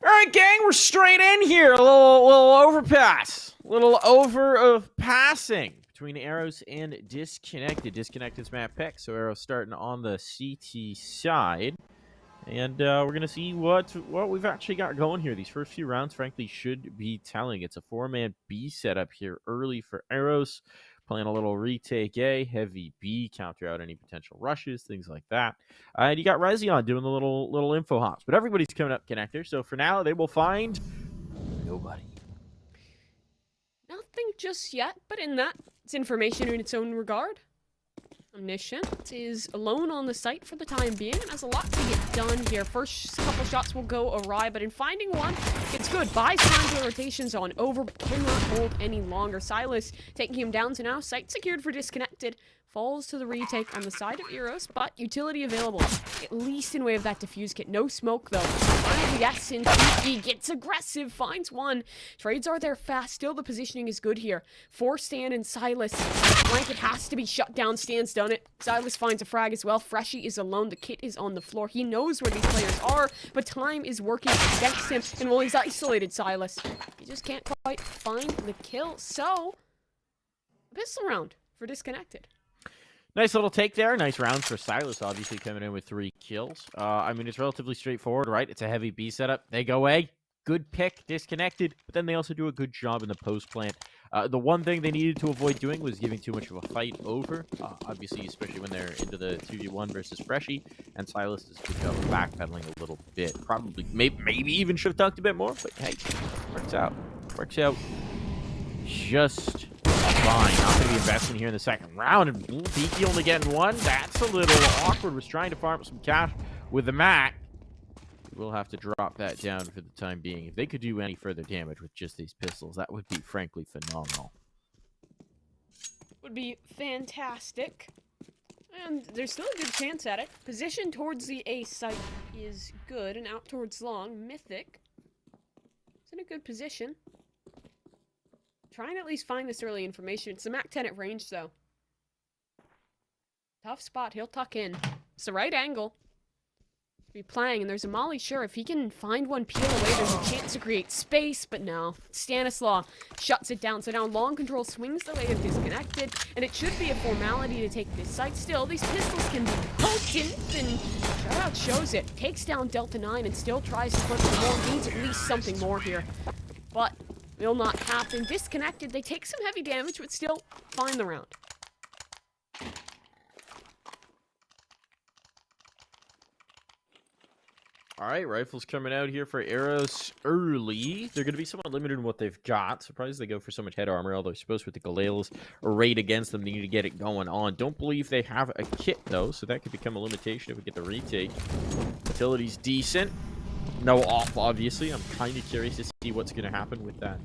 All right, gang, we're straight in here. A little overpass. A little over of passing between Eros and Disconnected. Disconnected's map pick, so Eros starting on the CT side. And we're going to see what we've actually got going here. These first few rounds, frankly, should be telling. It's a four-man B setup here early for Eros. Playing a little retake A, heavy B, counter out any potential rushes, things like that. And you got Rezion doing the little info hops. But everybody's coming up connector. So for now, they will find nobody. Nothing just yet, but in that, it's information in its own regard. Omniscient is alone on the site for the time being and has a lot to get done here. First couple shots will go awry, but in finding one, it's good. Buys time to rotations on over, cannot hold any longer. Silas taking him down to now. Site secured for Disconnected. Falls to the retake on the side of Eros, but utility available, at least in way of that defuse kit. No smoke, though. Finally, yes, and he gets aggressive, finds one. Trades are there fast. Still, the positioning is good here. For Stan and Silas. Blanket has to be shut down. Stan's done it. Silas finds a frag as well. Freshie is alone. The kit is on the floor. He knows where these players are, but time is working against him. And well, he's isolated Silas. He just can't quite find the kill. So, a pistol round for Disconnected. Nice little take there. Nice rounds for Silas, obviously coming in with 3 kills. I mean, it's relatively straightforward, right? It's a heavy B setup. They go A. Good pick, Disconnected, but then they also do a good job in the post plant. The one thing they needed to avoid doing was giving too much of a fight over, obviously, especially when they're into the 2v1 versus Freshie, and Silas is good job of backpedaling a little bit. Probably, maybe even should have ducked a bit more, but hey, works out. Works out just fine. Not going to be investing here in the second round, and Beaky only getting one. That's a little awkward. Was trying to farm some cash with the Mac. We'll have to drop that down for the time being. If they could do any further damage with just these pistols, that would be frankly phenomenal. Would be fantastic. And there's still a good chance at it. Position towards the A site is good, and out towards long. Mythic is in a good position. Trying to at least find this early information. It's the Mac 10 at range, though. Tough spot. He'll tuck in. It's the right angle to be playing, and there's a Molly. Sure, if he can find one peel away, there's a chance to create space, but no. Stanislaw shuts it down. So now long control swings the way of Disconnected, and it should be a formality to take this site. Still, these pistols can be potent, and Shutout shows it. Takes down Delta 9 and still tries to push for more. Needs at least something more here. But will not happen. Disconnected. They take some heavy damage, but still find the round. All right, rifles coming out here for Eros early. They're going to be somewhat limited in what they've got. Surprised they go for so much head armor, although I suppose with the Galales arrayed against them, they need to get it going on. Don't believe they have a kit, though, so that could become a limitation if we get the retake. Utility's decent. No off, obviously. I'm kind of curious to see what's going to happen with that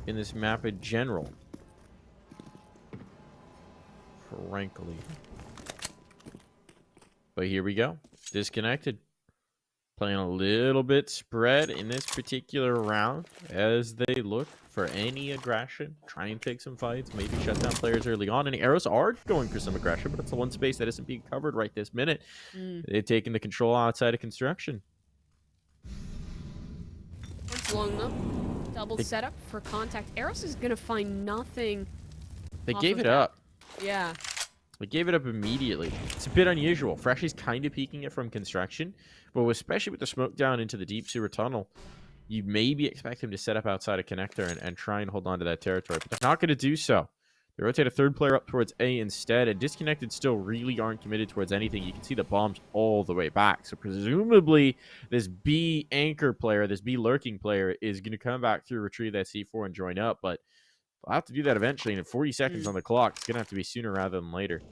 in this map in general. Frankly. But here we go. Disconnected. Playing a little bit spread in this particular round as they look for any aggression. Try and take some fights. Maybe shut down players early on. And Eros are going for some aggression, but it's the one space that isn't being covered right this minute. They've taken the control outside of construction. It's long though. Double setup for contact. Eros is going to find nothing. They gave it up. Yeah. They gave it up immediately. It's a bit unusual. Freshie's kind of peeking it from construction, but especially with the smoke down into the deep sewer tunnel, you maybe expect him to set up outside of connector and try and hold on to that territory, but they're not going to do so. They rotate a third player up towards A instead, and Disconnected still really aren't committed towards anything. You can see the bombs all the way back, so presumably this B anchor player, this B lurking player, is going to come back through, retrieve that C4, and join up, but I'll have to do that eventually, and in 40 seconds on the clock, it's going to have to be sooner rather than later.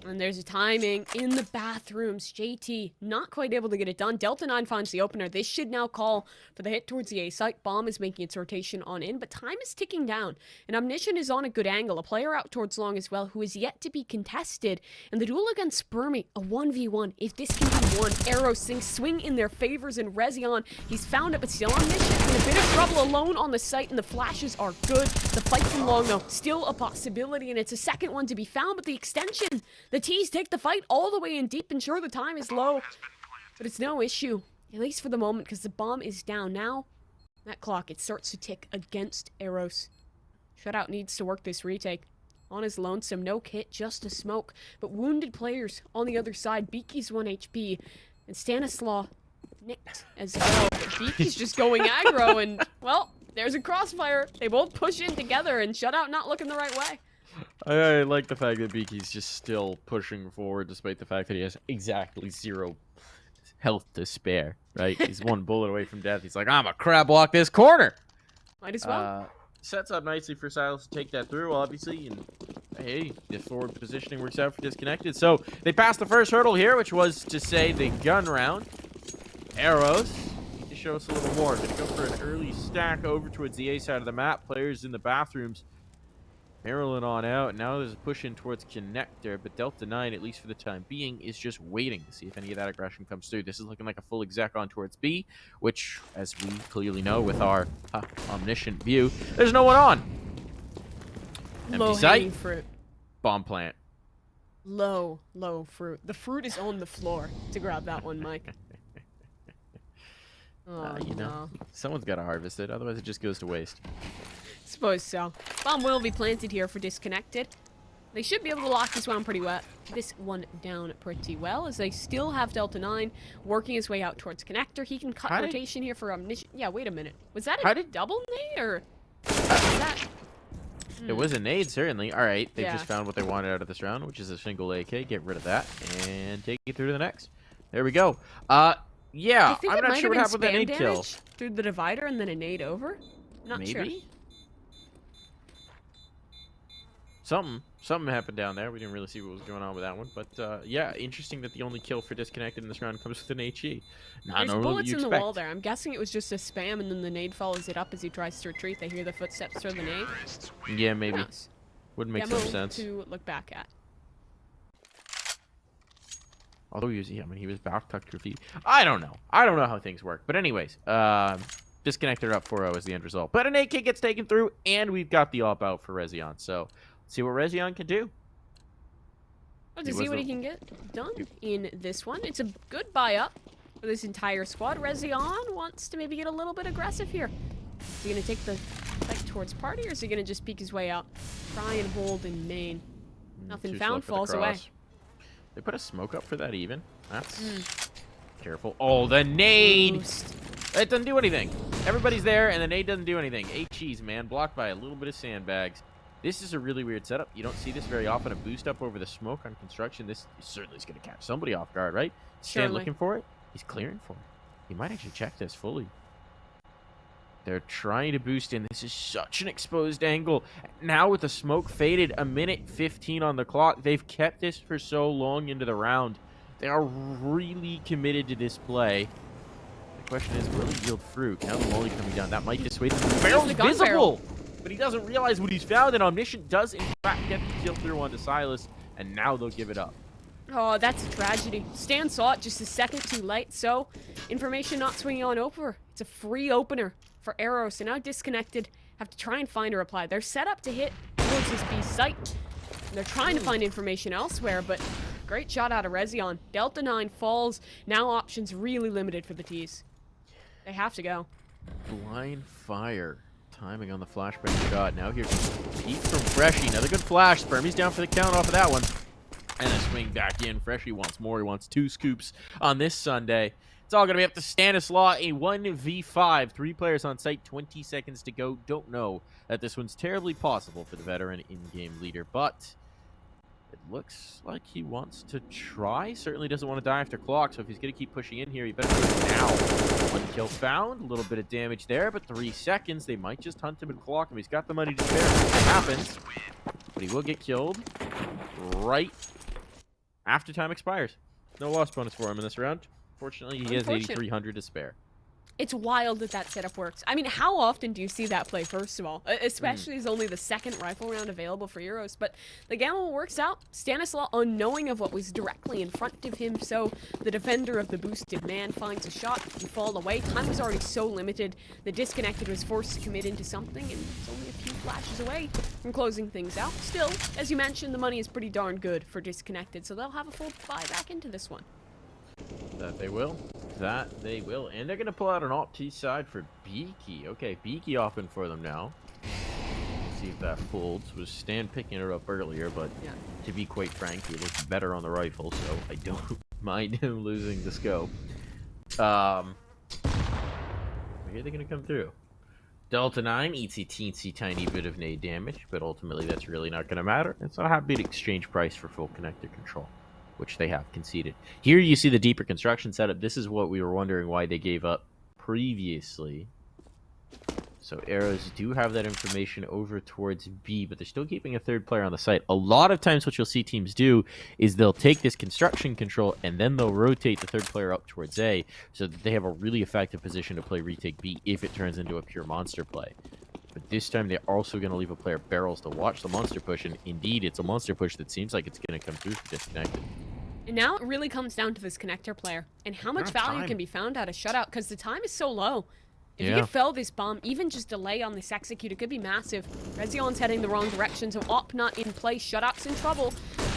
And there's a timing in the bathrooms. JT not quite able to get it done. Delta 9 finds the opener. This should now call for the hit towards the A site. Bomb is making its rotation on in, but time is ticking down. And Omniscient is on a good angle. A player out towards long as well, who is yet to be contested. And the duel against Spermy, a 1v1. If this can be won, Eros things swing in their favors, and Rezion, he's found it, but still Omniscient in a bit of trouble alone on the site, and the flashes are good. The fight from long, though, still a possibility, and it's a second one to be found, but the extension, the T's take the fight all the way in deep, and sure, the time is low, but it's no issue. At least for the moment, because the bomb is down now. That clock, it starts to tick against Eros. Shutout needs to work this retake. On his lonesome, no kit, just a smoke. But wounded players on the other side. Beaky's 1 HP. And Stanislaw nicked as well. But Beaky's just going aggro and, well, there's a crossfire. They both push in together and Shutout not looking the right way. I like the fact that Beaky's just still pushing forward despite the fact that he has exactly 0 health to spare, right? He's 1 bullet away from death. He's like, I'm a crab walk this corner. Might as well. Sets up nicely for Silas to take that through, obviously, and hey, the forward positioning works out for Disconnected. So they passed the first hurdle here, which was to say the gun round. Eros need to show us a little more. Gonna go for an early stack over towards the A side of the map. Players in the bathrooms barreling on out. Now there's a push in towards Connector, but Delta 9, at least for the time being, is just waiting to see if any of that aggression comes through. This is looking like a full exec on towards B, which, as we clearly know with our omniscient view, there's no one on. Empty site. Fruit. Bomb plant. Low fruit. The fruit is on the floor to grab that one, Mike. Oh, you know, someone's got to harvest it, otherwise it just goes to waste. Suppose so. Bomb will be planted here for Disconnected. They should be able to lock this one pretty well. This one down pretty well, as they still have Delta 9 working his way out towards Connector. He can cut rotation here for Omniscient. Yeah, wait a minute. Was that a double nade, or was that... It was a nade, certainly. All right, they've just found what they wanted out of this round, which is a single AK. Get rid of that and take it through to the next. There we go. Yeah, I'm not sure what happened with that nade kill. Through the divider and then a nade over? Not sure. Maybe? Something happened down there. We didn't really see what was going on with that one. But, yeah, interesting that the only kill for Disconnected in this round comes with an HE. There's bullets in the wall there. I'm guessing it was just a spam, and then the nade follows it up as he tries to retreat. They hear the footsteps through the nade. Yeah, maybe. Wouldn't make some sense. To look back at. Although he was back tucked graffiti. I don't know. I don't know how things work. But anyways, Disconnected up 4-0 is the end result. But an AK gets taken through, and we've got the op out for Rezion. So, let's see what Rezion can do. Well, to see what he can get done in this one. It's a good buy up for this entire squad. Rezion wants to maybe get a little bit aggressive here. Is he going to take the fight towards party, or is he going to just peek his way out? Try and hold in main. Nothing found, falls away. They put a smoke up for that even. That's careful. Oh, the nade! Boost. It doesn't do anything. Everybody's there, and the nade doesn't do anything. HEs, man. Blocked by a little bit of sandbags. This is a really weird setup. You don't see this very often. A boost up over the smoke on construction. This certainly is going to catch somebody off guard, right? Stan looking for it. He's clearing for it. He might actually check this fully. They're trying to boost in. This is such an exposed angle. Now with the smoke faded, 1:15 on the clock. They've kept this for so long into the round. They are really committed to this play. The question is, will he yield fruit? Now the molly coming down. That might dissuade him. The barrel's visible! But he doesn't realize what he's found, and Omniscient does, in fact, get the kill through onto Silas, and now they'll give it up. Oh, that's a tragedy. Stan saw it just a second too late, so information not swinging on over. It's a free opener for Eros, and now Disconnected have to try and find a reply. They're set up to hit towards this B site. And they're trying to find information elsewhere, but great shot out of Rezion. Delta 9 falls. Now options really limited for the T's. They have to go. Blind fire. Timing on the flashbang shot. Now here's Pete from Freshy. Another good flash. Spermie's down for the count off of that one. And a swing back in. Freshy wants more. He wants 2 scoops on this Sunday. It's all going to be up to Stanislaw. A 1v5. 3 players on site. 20 seconds to go. Don't know that this one's terribly possible for the veteran in-game leader, but it looks like he wants to try. Certainly doesn't want to die after clock, so if he's going to keep pushing in here, he better do it now. 1 kill found. A little bit of damage there, but 3 seconds. They might just hunt him and clock him. He's got the money to spare. It happens, but he will get killed right after time expires. No loss bonus for him in this round. Fortunately, he has 8,300 to spare. It's wild that that setup works. I mean, how often do you see that play, first of all? Especially as only the second rifle round available for Eros. But the gamble works out. Stanislaw, unknowing of what was directly in front of him, so the defender of the boosted man finds a shot and fall away. Time was already so limited. The Disconnected was forced to commit into something, and it's only a few flashes away from closing things out. Still, as you mentioned, the money is pretty darn good for Disconnected, so they'll have a full buy back into this one. That they will. that they will. And they're going to pull out an op T side for Beaky. Okay, Beaky open for them now. See if that holds. Was Stan picking it up earlier, but Yeah. to be quite frank, he looks better on the rifle, so I don't mind him losing the scope. Where are they going to come through? Delta 9 eats a teensy tiny bit of nade damage, but ultimately that's really not going to matter. It's not a big exchange price for full connector control, which they have conceded. Here you see the deeper construction setup. This is what we were wondering why they gave up previously. So Eros do have that information over towards B, but they're still keeping a third player on the site. A lot of times what you'll see teams do is they'll take this construction control and then they'll rotate the third player up towards A so that they have a really effective position to play retake B if it turns into a pure monster play. But this time they're also going to leave a player barrels to watch the monster push, and indeed it's a monster push that seems like it's going to come through for Disconnected. And now it really comes down to this connector player and how much value can be found out of shutout because the time is so low. If you could fell this bomb, even just delay on this execute, it could be massive. Rezion's heading the wrong direction, so Op not in play. Shutup's in trouble.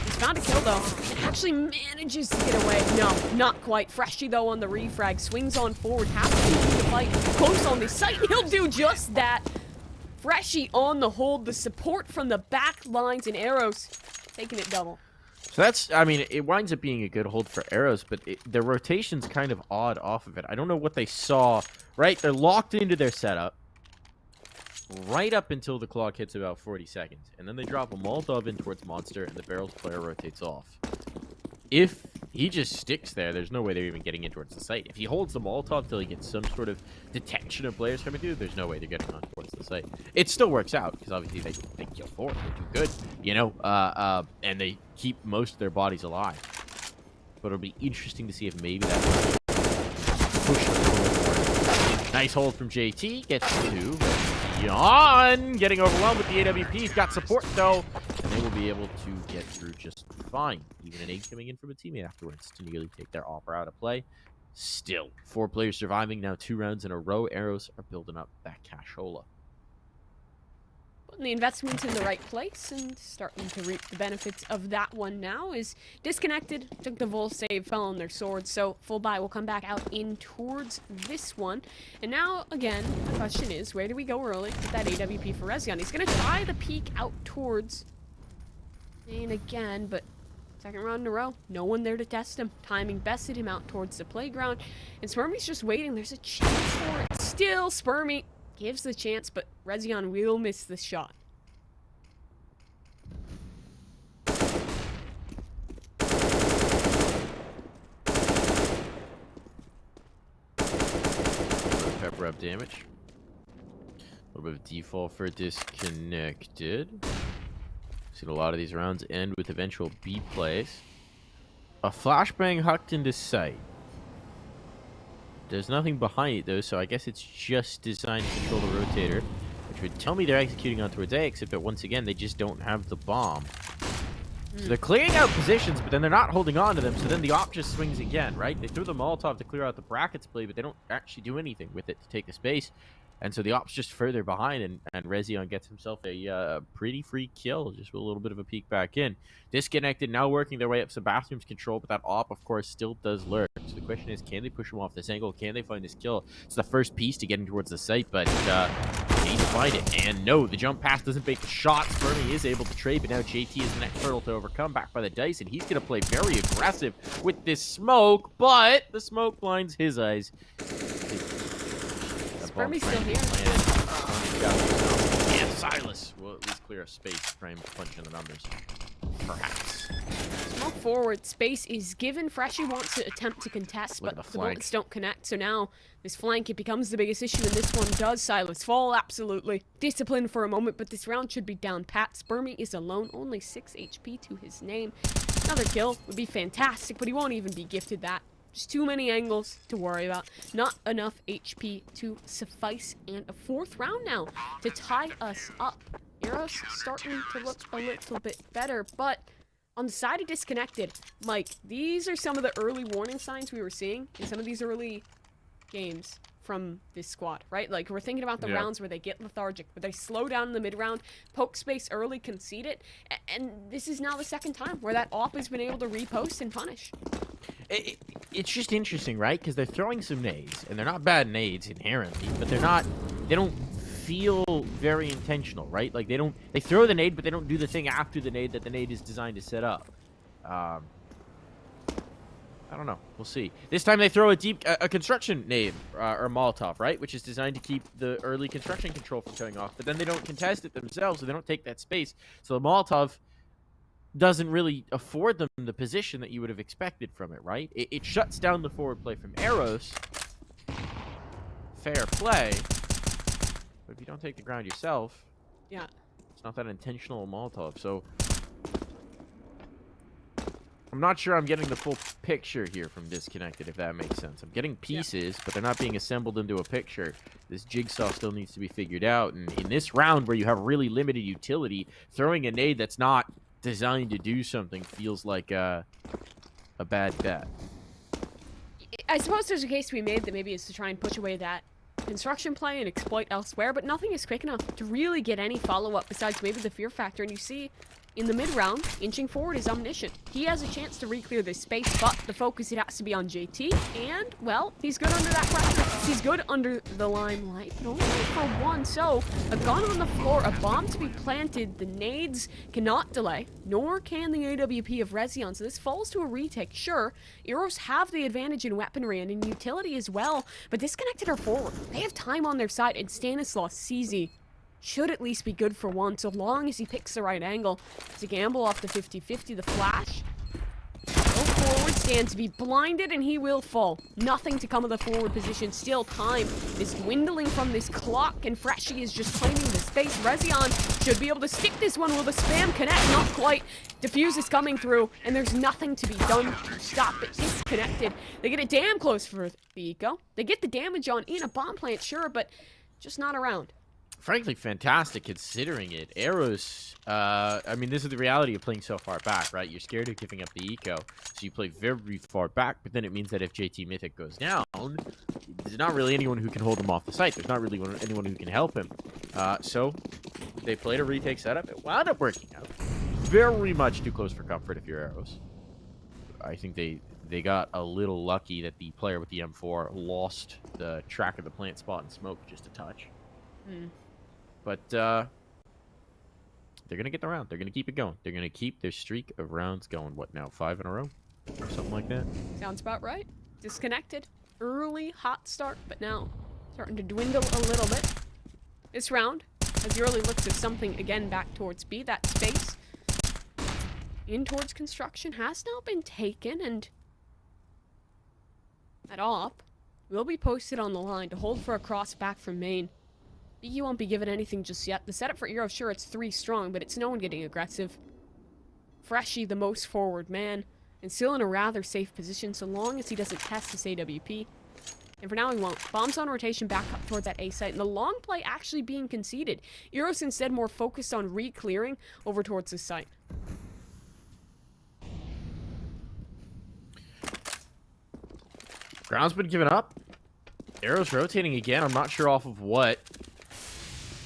He's found a kill, though, and actually manages to get away. No, not quite. Freshy, though, on the refrag. Swings on forward. Has to keep the fight close on the site. He'll do just that. Freshy on the hold. The support from the back lines in Eros. Taking it double. So that's, I mean, it winds up being a good hold for Eros, but their rotation's kind of odd off of it. I don't know what they saw, right? They're locked into their setup right up until the clock hits about 40 seconds. And then they drop a Molotov in towards Monster, and the barrels player rotates off. If he just sticks there, there's no way they're even getting in towards the site. If he holds the Molotov till he gets some sort of detection of players coming through, there's no way they're getting on towards the site. It still works out, because obviously they kill forward. They do good, you know, and they keep most of their bodies alive. But it'll be interesting to see if maybe that push them a little more. Nice hold from JT. Gets two. Jan getting overwhelmed with the AWP. He's got support, though. And they will be able to get through just fine. Even an egg coming in from a teammate afterwards to nearly take their opera out of play. Still, 4 players surviving now 2 rounds in a row. Arrows are building up that cashola. Putting the investment in the right place and starting to reap the benefits of that one now is Disconnected. Took the Vol save, fell on their swords, so full buy will come back out in towards this one. And now, again, the question is, where do we go early with that AWP for Rezion? He's going to try the peek out towards Main again, but second round in a row, no one there to test him. Timing bested him out towards the playground, and Spermy's just waiting. There's a chance for it. Still, Spermy gives the chance, but Rezion will miss the shot. Pepper up damage. A little bit of default for Disconnected. Seen a lot of these rounds end with eventual B plays. A flashbang hucked into sight. There's nothing behind it, though, so I guess it's just designed to control the rotator, which would tell me they're executing on towards A, except that once again, they just don't have the bomb. So they're clearing out positions, but then they're not holding on to them, so then the op just swings again, right? They threw the Molotov to clear out the brackets play, but they don't actually do anything with it to take the space. And so the op's just further behind, and Rezion gets himself a pretty free kill, just with a little bit of a peek back in. Disconnected, now working their way up some bathrooms control, but that op, of course, still does lurk. So the question is, can they push him off this angle? Can they find this kill? It's the first piece to getting towards the site, but they need to find it. And no, the jump pass doesn't make the shot. Fermi is able to trade, but now JT is the next hurdle to overcome, back by the dice, and he's going to play very aggressive with this smoke, but the smoke blinds his eyes. Spermy's still here. And Silas will at least clear a space for him to punch in the numbers. Perhaps. Smoke forward. Space is given. Freshy wants to attempt to contest, but the bullets don't connect. So now this flank, it becomes the biggest issue, and this one does. Silas fall, absolutely. Discipline for a moment, but this round should be down pat. Spermy is alone, only 6 HP to his name. Another kill would be fantastic, but he won't even be gifted that. Just too many angles to worry about. Not enough HP to suffice. And a 4th round now to tie us up. Eros starting to look a little bit better, but on the side of Disconnected, Mike, these are some of the early warning signs we were seeing in some of these early games from this squad, right? Like, we're thinking about the rounds where they get lethargic, where they slow down in the mid-round, poke space early, concede it, and this is now the second time where that op has been able to repost and punish. It's just interesting, right? Because they're throwing some nades, and they're not bad nades inherently, but they're not. They don't feel very intentional, right? Like they throw the nade, but they don't do the thing after the nade that the nade is designed to set up. I don't know. We'll see. This time they throw a construction nade or Molotov, right? Which is designed to keep the early construction control from going off. But then they don't contest it themselves, so they don't take that space. So the Molotov doesn't really afford them the position that you would have expected from it, right? It shuts down the forward play from Eros. Fair play. But if you don't take the ground yourself, Yeah. it's not that intentional Molotov. So I'm not sure I'm getting the full picture here from Disconnected, if that makes sense. I'm getting pieces, but they're not being assembled into a picture. This jigsaw still needs to be figured out. And in this round where you have really limited utility, throwing a nade that's not designed to do something feels like a bad bet. I suppose there's a case to be made that maybe it's to try and push away that construction play and exploit elsewhere, but nothing is quick enough to really get any follow-up besides maybe the fear factor. And you see, in the mid-round, inching forward is Omniscient. He has a chance to re-clear this space, but the focus, it has to be on JT, and, well, he's good under that pressure. He's good under the limelight, but only for one. So, a gun on the floor, a bomb to be planted, the nades cannot delay, nor can the AWP of Rezion. So this falls to a retake. Sure, Eros have the advantage in weaponry and in utility as well, but Disconnected are forward. They have time on their side, and Stanislaus CZ should at least be good for one, so long as he picks the right angle. It's a gamble off the 50-50, the flash. Go forward, Stan to be blinded, and he will fall. Nothing to come of the forward position. Still, time is dwindling from this clock, and Freshie is just claiming the space. Rezion should be able to stick this one with a spam connect. Not quite. Diffuse is coming through, and there's nothing to be done to stop it. Disconnected. They get it damn close for the eco. They get the damage on in a bomb plant, sure, but just not around. Frankly, fantastic considering it. Eros, I mean, this is the reality of playing so far back, right? You're scared of giving up the eco, so you play very far back, but then it means that if JT Mythic goes down, there's not really anyone who can hold him off the site. There's not really anyone who can help him. So they played a retake setup. It wound up working out. Very much too close for comfort if you're Eros. I think they got a little lucky that the player with the M4 lost the track of the plant spot and smoke just a touch. But they're going to get the round. They're going to keep it going. They're going to keep their streak of rounds going. What now, 5 in a row? Or something like that? Sounds about right. Disconnected. Early, hot start, but now starting to dwindle a little bit. This round, as the early looks of something again back towards B, that space in towards construction has now been taken, and that op will be posted on the line to hold for a cross back from main. You won't be given anything just yet. The setup for Eros, sure, it's 3 strong, but it's no one getting aggressive. Freshie, the most forward man, and still in a rather safe position so long as he doesn't test this AWP. And for now, he won't. Bombs on rotation back up toward that A site, and the long play actually being conceded. Eros instead more focused on re-clearing over towards the site. Ground's been given up. Eros rotating again. I'm not sure off of what.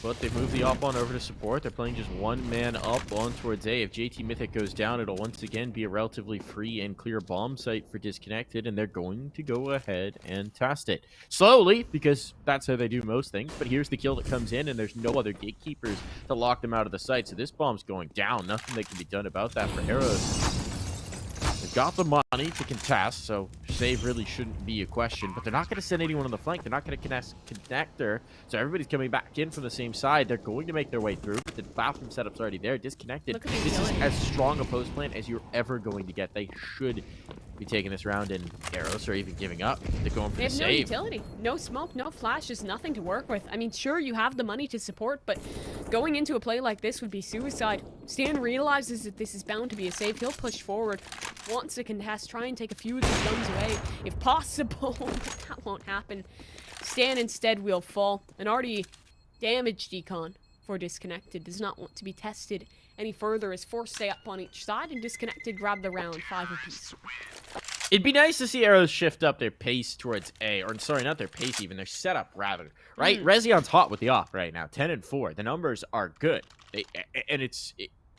But they move the op on over to support. They're playing just one man up on towards A. If JT Mythic goes down, it'll once again be a relatively free and clear bomb site for Disconnected, and they're going to go ahead and test it. Slowly, because that's how they do most things, but here's the kill that comes in, and there's no other gatekeepers to lock them out of the site, so this bomb's going down. Nothing that can be done about that for Eros. They've got the money to contest, so save really shouldn't be a question. But they're not going to send anyone on the flank. They're not going to connector. So everybody's coming back in from the same side. They're going to make their way through. But the bathroom setup's already there. Disconnected. This is as strong a post plan as you're ever going to get. They should be taking this round, and Eros are even giving up. They're going for the save. They have no utility. No smoke, no flash, just nothing to work with. I mean, sure, you have the money to support, but going into a play like this would be suicide. Stan realizes that this is bound to be a save. He'll push forward. Wants to contest, try and take a few of these guns away, if possible. That won't happen. Stan instead will fall. An already damaged decon for Disconnected does not want to be tested any further, as forced stay up on each side, and Disconnected grab the round 5 apiece. It'd be nice to see Eros shift up their pace towards A, or sorry, not their pace even, their setup rather, right? Rezion's hot with the off right now, 10 and 4. The numbers are good, and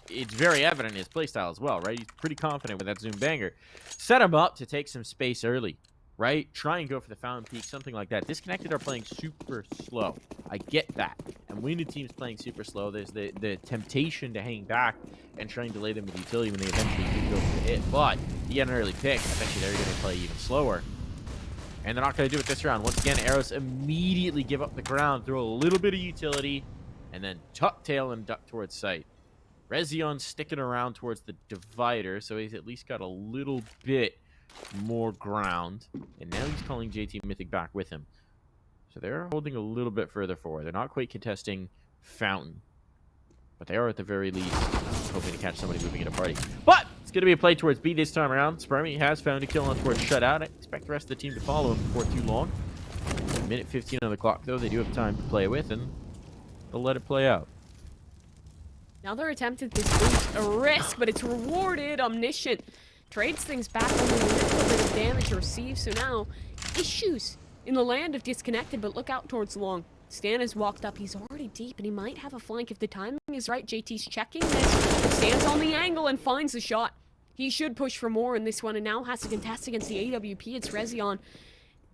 it's very evident in his playstyle as well, right? He's pretty confident with that zoom banger. Set him up to take some space early, right? Try and go for the fountain peak, something like that. Disconnected are playing super slow. I get that. And when the team's playing super slow, there's the temptation to hang back and try and delay them with utility when they eventually do go for the hit. But you get an early pick. I bet you they're going to play even slower. And they're not going to do it this round. Once again, Eros immediately give up the ground, throw a little bit of utility, and then tuck tail and duck towards site. Rezion sticking around towards the divider, so he's at least got a little bit more ground. And now he's calling JT Mythic back with him. So they're holding a little bit further forward. They're not quite contesting Fountain. But they are at the very least hoping to catch somebody moving in a party. But it's going to be a play towards B this time around. Spermy has found a kill on towards Shutout. I expect the rest of the team to follow him before too long. Minute 15 on the clock, though. They do have time to play with, and they'll let it play out. Another attempt at this boost, a risk, but it's rewarded. Omniscient trades things back, only a little bit of damage received. So now, issues in the land of Disconnected, but look out towards Long. Stan has walked up. He's already deep, and he might have a flank if the timing is right. JT's checking this. Stands on the angle and finds the shot. He should push for more in this one, and now has to contest against the AWP. It's Rezion,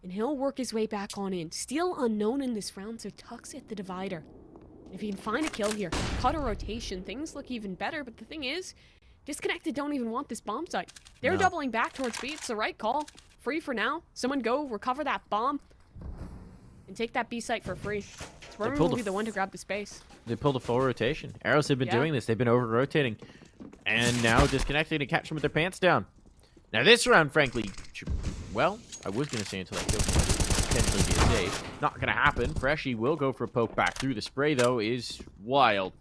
and he'll work his way back on in. Still unknown in this round, so Tuck's at the divider. If he can find a kill here, cut a rotation, things look even better. But the thing is, Disconnected don't even want this bomb site. They're doubling back towards B. It's the right call. Free for now. Someone go recover that bomb and take that B site for free. Sperm will be the one to grab the space. They pulled a full rotation. Arrows have been doing this. They've been over-rotating. And now Disconnected to catch them with their pants down. Now this round, frankly, well, I was going to say until I killed potentially be a save. Not going to happen. Freshy will go for a poke back through. The spray, though, is wild.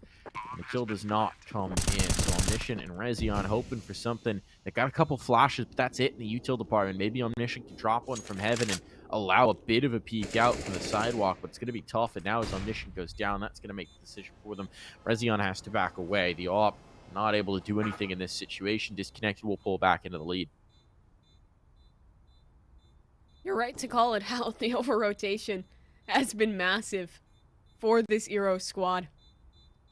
The kill does not come in. So Omniscient and Rezion hoping for something. They got a couple flashes, but that's it in the util department. Maybe Omniscient can drop one from heaven and allow a bit of a peek out from the sidewalk, but it's going to be tough. And now as Omniscient goes down, that's going to make the decision for them. Rezion has to back away. The op not able to do anything in this situation. Disconnected will pull back into the lead. You're right to call it out. The over-rotation has been massive for this Eros squad.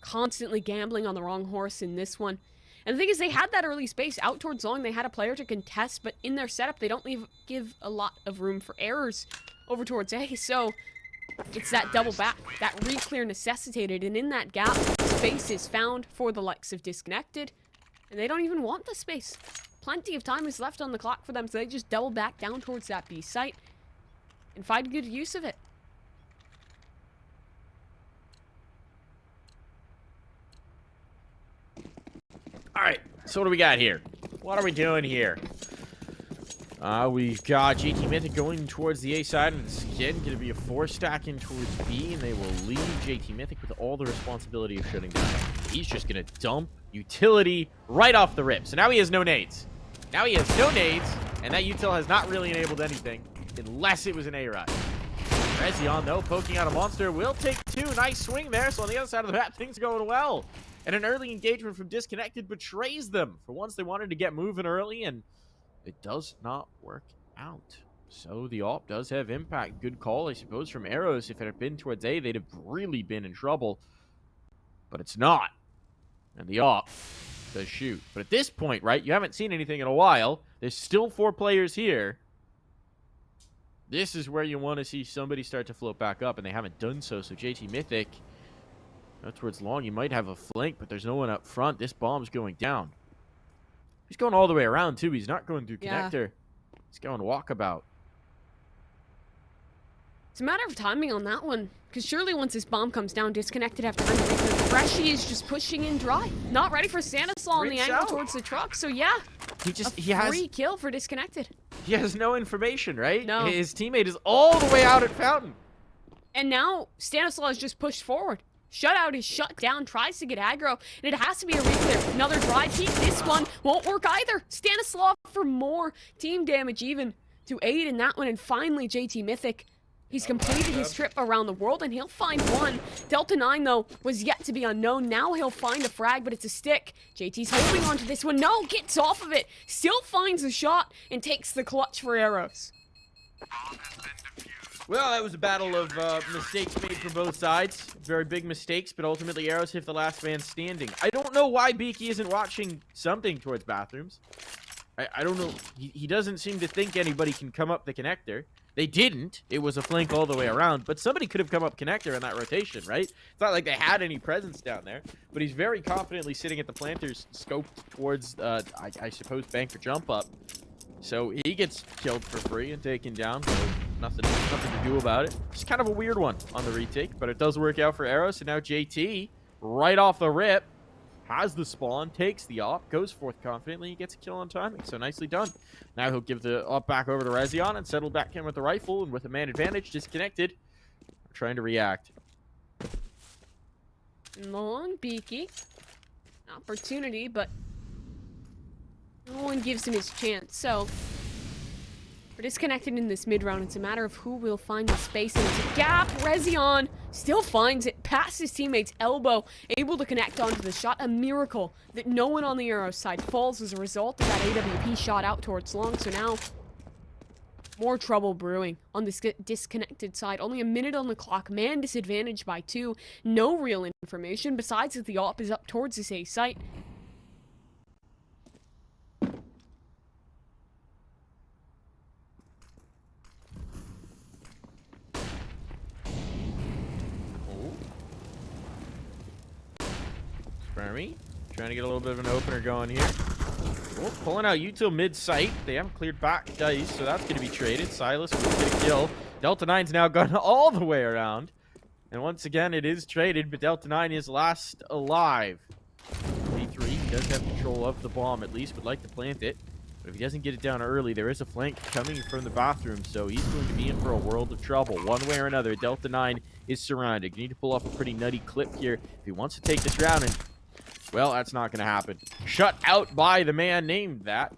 Constantly gambling on the wrong horse in this one. And the thing is, they had that early space out towards Long. They had a player to contest, but in their setup, they don't give a lot of room for errors over towards A. So it's that double back, that re-clear necessitated. And in that gap, space is found for the likes of Disconnected. And they don't even want the space. Plenty of time is left on the clock for them, so they just double back down towards that B site and find good use of it. All right, so what do we got here? What are we doing here? We've got JT Mythic going towards the A side, and it's again going to be a 4-stack in towards B, and they will leave JT Mythic with all the responsibility of shutting down. He's just going to dump utility right off the rip. So now he has no nades. Now he has no nades, and that util has not really enabled anything, unless it was an A-Rod. Rezion, though, poking out a monster, will take 2. Nice swing there, so on the other side of the map, things are going well. And an early engagement from Disconnected betrays them. For once, they wanted to get moving early, and it does not work out. So the op does have impact. Good call, I suppose, from Eros. If it had been towards A, they'd have really been in trouble. But it's not. And the op does shoot. But at this point, right, you haven't seen anything in a while. There's still 4 players here. This is where you want to see somebody start to float back up, and they haven't done so. So JT Mythic, out towards Long, you might have a flank, but there's no one up front. This bomb's going down. He's going all the way around, too. He's not going through connector. He's going walkabout. It's a matter of timing on that one. Because surely once this bomb comes down, Disconnected have time to make it. Freshy is just pushing in dry. Not ready for Stanislaw on the angle towards the truck. So yeah, he has free kill for Disconnected. He has no information, right? No. His teammate is all the way out at Fountain. And now Stanislaw is just pushed forward. Shutout is shut down, tries to get aggro, and it has to be a reclear. Another dry peek. This one won't work either. Stanislaw for more team damage even to aid in that one. And finally, JT Mythic. He's completed his trip around the world, and he'll find one. Delta 9, though, was yet to be unknown. Now he'll find a frag, but it's a stick. JT's holding on to this one. No, gets off of it. Still finds a shot and takes the clutch for Eros. Well, that was a battle of mistakes made from both sides. Very big mistakes, but ultimately Eros hit the last man standing. I don't know why Beaky isn't watching something towards bathrooms. I don't know. He doesn't seem to think anybody can come up the connector. They didn't. It was a flank all the way around, but somebody could have come up connector in that rotation, right? It's not like they had any presence down there, but he's very confidently sitting at the planters, scoped towards, I suppose, bank or jump up. So he gets killed for free and taken down. So nothing to do about it. It's kind of a weird one on the retake, but it does work out for Eros. And now JT, right off the rip, has the spawn, takes the op, goes forth confidently, he gets a kill on timing. So nicely done. Now he'll give the op back over to Rezion and settle back in with the rifle, and with a man advantage, disconnected, trying to react. Long Beaky. Opportunity, but no one gives him his chance. So we're disconnected in this mid round. It's a matter of who will find the space, and it's a gap. Rezion still finds it past his teammate's elbow, able to connect onto the shot. A miracle that no one on the Eros side falls as a result of that AWP shot out towards long. So now more trouble brewing on this disconnected side. Only a minute on the clock. Man disadvantaged by 2. No real information besides that the op is up towards this A site. Spermy trying to get a little bit of an opener going here. Oh, pulling out util mid-sight. They haven't cleared back dice, so that's going to be traded. Silas will get a kill. Delta 9's now gone all the way around. And once again, it is traded, but Delta 9 is last alive. V3 does have control of the bomb, at least, would like to plant it. But if he doesn't get it down early, there is a flank coming from the bathroom, so he's going to be in for a world of trouble. One way or another, Delta 9 is surrounded. You need to pull off a pretty nutty clip here if he wants to take this round, and well, that's not going to happen. Shut out by the man named that.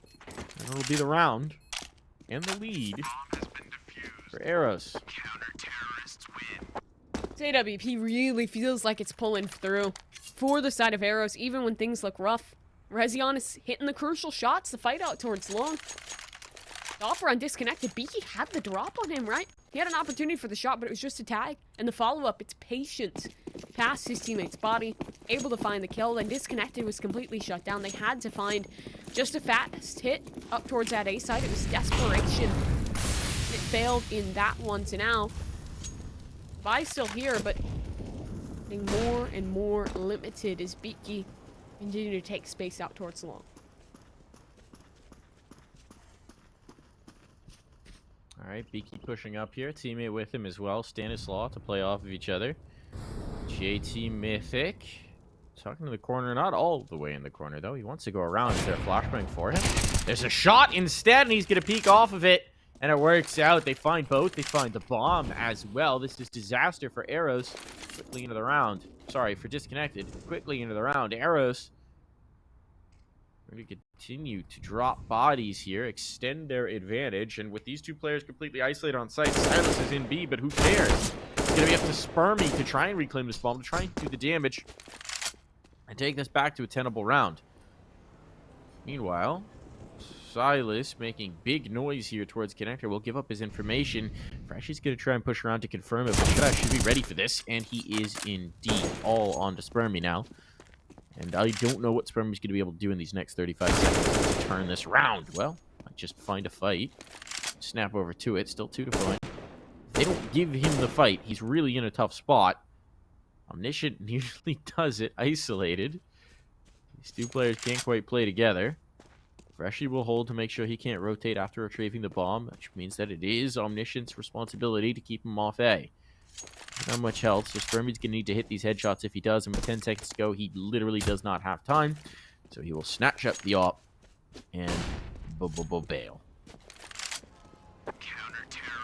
And it'll be the round and the lead for Eros. AWP really feels like it's pulling through for the side of Eros, even when things look rough. Rezion is hitting the crucial shots, the fight out towards long. The offer on disconnected. Beaky had the drop on him, right? He had an opportunity for the shot, but it was just a tag. And the follow-up, it's patience. Past his teammate's body, able to find the kill, and disconnected was completely shut down. They had to find just a fast hit up towards that A side. It was desperation. It failed in that one. So now, Vi's still here, but getting more and more limited as Beaky continue to take space out towards long. All right, Beaky pushing up here. Teammate with him as well. Stanislaw to play off of each other. JT Mythic talking to the corner, not all the way in the corner though. He wants to go around. Is there a flashbang for him? There's a shot instead, and he's gonna peek off of it, and it works out. They find both. They find the bomb as well. This is disaster for Eros. Quickly into the round. Sorry for disconnected. Quickly into the round. Eros going to continue to drop bodies here, extend their advantage, and with these two players completely isolated on site, Silas is in B, but who cares? It's going to be up to Spermy to try and reclaim this bomb, to try and do the damage, and take this back to a tenable round. Meanwhile, Silas making big noise here towards connector. Will give up his information. Fresh is going to try and push around to confirm it, but Fresh should be ready for this, and he is indeed all onto Spermy now. And I don't know what Spermy's going to be able to do in these next 35 seconds to turn this round. Well, I just find a fight. Snap over to it. Still 2 to find. If they don't give him the fight, he's really in a tough spot. Omniscient usually does it isolated. These two players can't quite play together. Freshie will hold to make sure he can't rotate after retrieving the bomb, which means that it is Omniscient's responsibility to keep him off A. Not much health, so Spermy's going to need to hit these headshots if he does, and with 10 seconds to go, he literally does not have time. So he will snatch up the op and bail.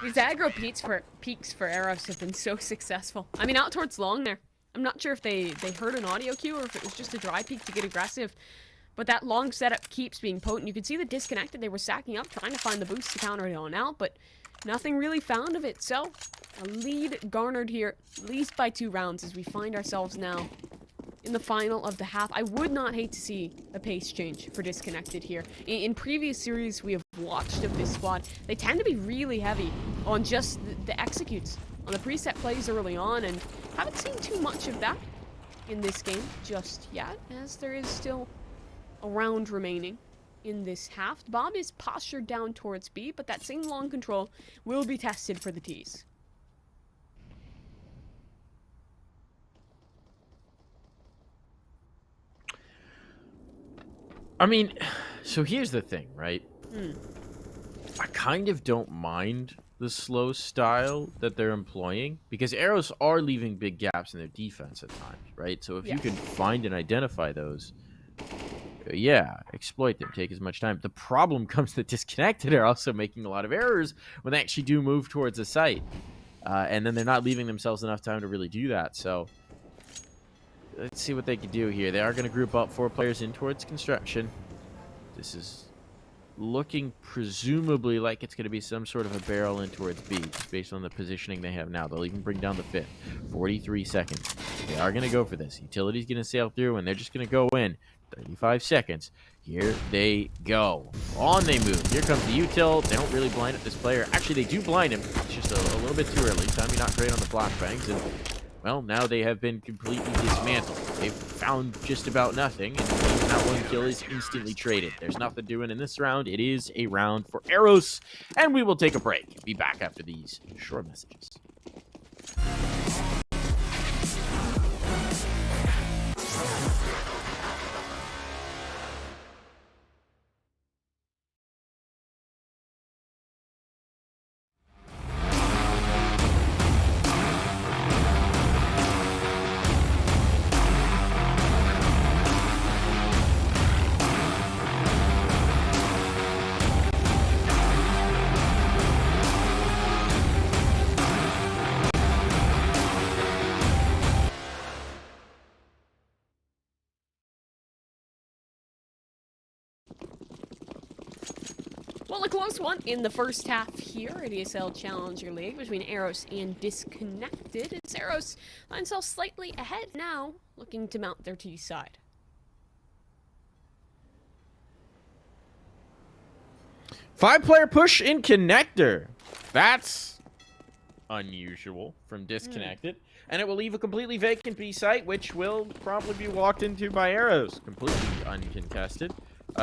These aggro peaks for Eros have been so successful. I mean, out towards long there. I'm not sure if they heard an audio cue or if it was just a dry peak to get aggressive. But that long setup keeps being potent. You can see the disconnected. They were stacking up, trying to find the boost to counter it on out, but nothing really found of it. So, a lead garnered here, at least by 2 rounds, as we find ourselves now in the final of the half. I would not hate to see a pace change for Disconnected here. In previous series we have watched of this squad, they tend to be really heavy on just the executes, on the preset plays early on, and haven't seen too much of that in this game just yet, as there is still a round remaining in this half. Bob is postured down towards B, but that same long control will be tested for the T's. I mean, so here's the thing, right? Hmm. I kind of don't mind the slow style that they're employing because Eros are leaving big gaps in their defense at times, right? So if you Yes. can find and identify those, yeah, exploit them, take as much time. The problem comes that Disconnected are also making a lot of errors when they actually do move towards a site. And then they're not leaving themselves enough time to really do that. So let's see what they can do here. They are going to group up 4 players in towards construction. This is looking presumably like it's going to be some sort of a barrel in towards B, just based on the positioning they have now. They'll even bring down the 5th. 43 seconds. They are going to go for this. Utility's going to sail through, and they're just going to go in. 35 seconds. Here they go. On they move. Here comes the util. They don't really blind up this player. Actually, they do blind him. It's just a little bit too early. Timing not great on the flashbangs, and well, now they have been completely dismantled. They've found just about nothing, and even that 1 kill is instantly traded. There's nothing doing in this round. It is a round for Eros, and we will take a break. Be back after these short messages. Well, a close one in the first half here at ESL Challenger League between Eros and Disconnected. It's Eros finds themselves slightly ahead now, looking to mount their T side. Five-player push in connector. That's unusual from Disconnected. And it will leave a completely vacant B site, which will probably be walked into by Eros. Completely uncontested.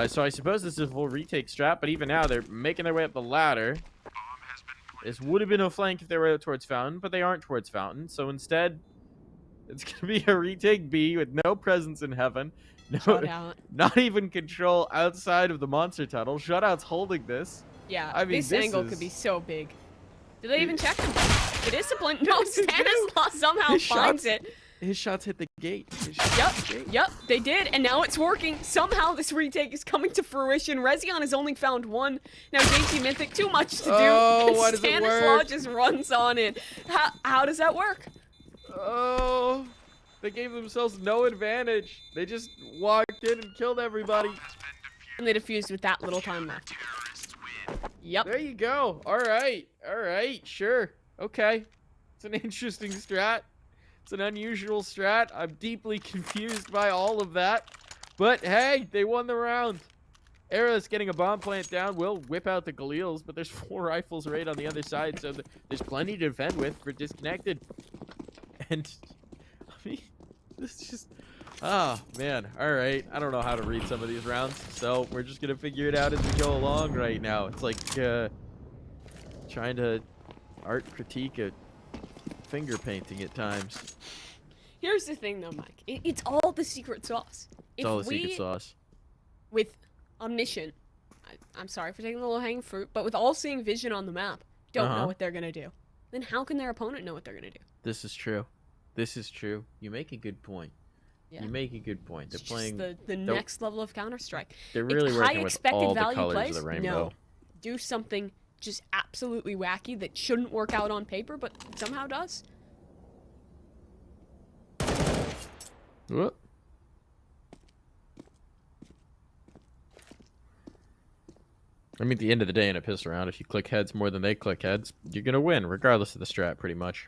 So I suppose this is a full retake strat, but even now they're making their way up the ladder. This would have been a flank if they were towards Fountain, but they aren't towards Fountain. So instead, it's going to be a retake B with no presence in heaven. No, Shutout. not even control outside of the monster tunnel. Shutout's holding this. Yeah, I mean, this this angle is- could be so big. Did they even check him? It is a blind. No, Stanislaw somehow His finds shots- it. His shots hit the gate. Yep, they did, and now it's working. Somehow this retake is coming to fruition. Rezion has only found one. Now JT Mythic, too much to do. Oh, and why does it Stanislaw work? just runs on in. How does that work? Oh, they gave themselves no advantage. They just walked in and killed everybody. And they defused with that little time left. Yep. There you go. All right, sure. Okay. It's an interesting strat. It's an unusual strat. I'm deeply confused by all of that. But hey, they won the round. Eros getting a bomb plant down will whip out the Galils, but there's 4 rifles right on the other side, so there's plenty to defend with for Disconnected. And, I mean, this is just... Oh, man. All right. I don't know how to read some of these rounds, so we're just going to figure it out as we go along right now. It's like trying to art critique a finger painting at times. Here's the thing, though, Mike. It's all the secret sauce. It's all the secret sauce. With Omniscient, I'm sorry for taking the low-hanging fruit, but with all-seeing vision on the map, don't know what they're going to do. Then how can their opponent know what they're going to do? This is true. This is true. You make a good point. Yeah. You make a good point. They're It's playing... just the next level of Counter-Strike. They're really It's working high with expected all the value colors plays. of the rainbow. No. Do something just absolutely wacky that shouldn't work out on paper, but somehow does. Whoop. I mean, at the end of the day, in a piss round, if you click heads more than they click heads, you're going to win, regardless of the strat, pretty much.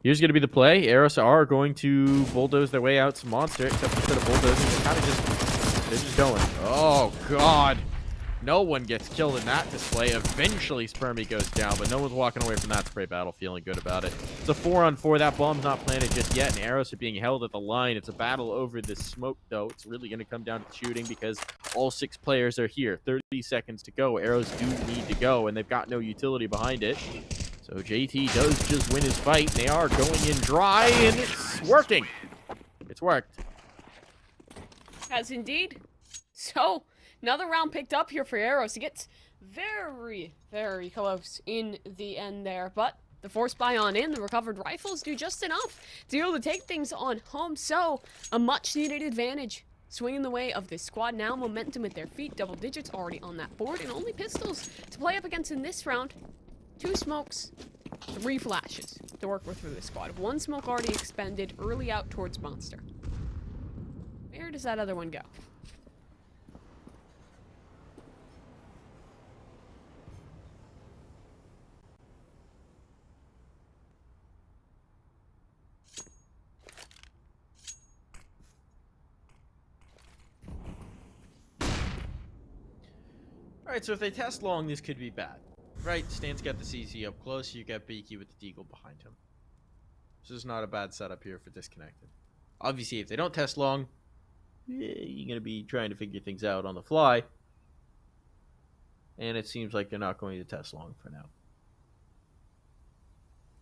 Here's going to be the play. Eros are going to bulldoze their way out some monster, except instead of bulldozing, they're just going. Oh, God. No one gets killed in that display. Eventually, Spermy goes down, but no one's walking away from that spray battle feeling good about it. It's a 4-on-4. That bomb's not planted just yet, and arrows are being held at the line. It's a battle over this smoke, though. It's really going to come down to shooting because all 6 players are here. 30 seconds to go. Arrows do need to go, and they've got no utility behind it. So JT does just win his fight. They are going in dry, and it's working. It's worked. Has indeed. So, another round picked up here for Eros. He gets very, very close in the end there, but the force buy on in, the recovered rifles do just enough to be able to take things on home. So, a much-needed advantage swinging the way of this squad. Now momentum at their feet, double digits already on that board, and only pistols to play up against in this round. 2 smokes, 3 flashes to work with for this squad. 1 smoke already expended early out towards Monster. Where does that other one go? Alright, so if they test long, this could be bad. Right, Stan's got the CZ up close, you got Beaky with the Deagle behind him. This is not a bad setup here for Disconnected. Obviously, if they don't test long, you're going to be trying to figure things out on the fly. And it seems like they're not going to test long for now.